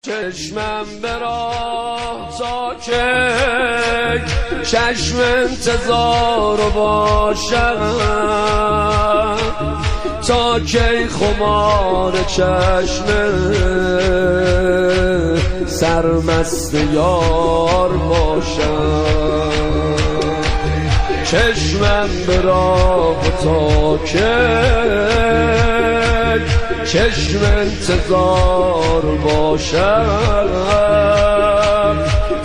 چشمم به راه تا که چشم انتظار رو باشم، تا کی خمار چشم سرمست یار باشم. چشمم به راه تا که چشم انتظار باشم،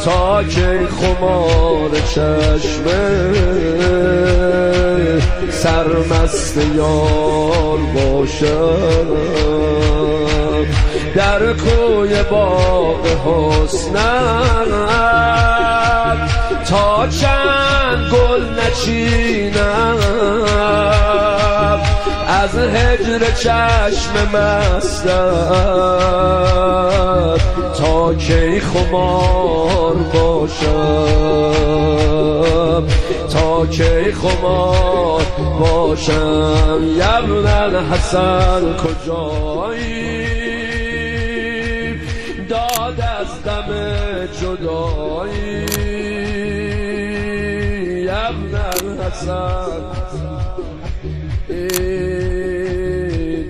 تا که خمار چشم سرمست یار باشم. در کوی باغ حسنت تا چند گل نچینم، از هجر چشم مستت تا کی خمار باشم، تا کی خمار باشم. ابن الحسن کجایی داد از دم جدایی، ابن الحسن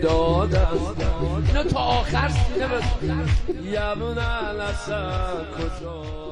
داد از دم. اینو تا آخر سینه بزن. ابن الحسن کجایی